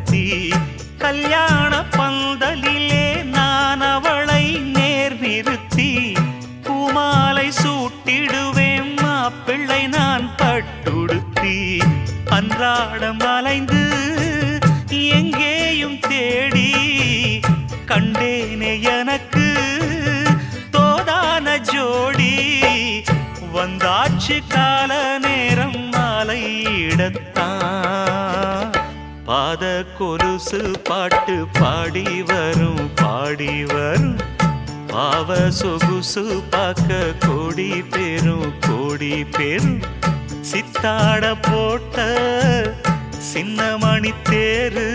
ஒருத்தி. கல்யாண பந்தலிலே நான் அவளை நேர் நிறுத்தி பூமாலை சூட்டிடுவேன் மாப்பிள்ளை நான் பட்டுடுத்தி. அன்றாடம் அலைந்து எங்கேயும் தேடி கண்டேனே எனக்கு தோதான ஜோடி. வந்தாச்சு கால நேரம் மாலையிடத்தான் பாத கொலுசு பாட்டு பாடி வரும் பாடி வரும். பாவ சொகுசு பார்க்க கோடி பேரும் சித்தாட போட்ட சின்ன மணி தேரு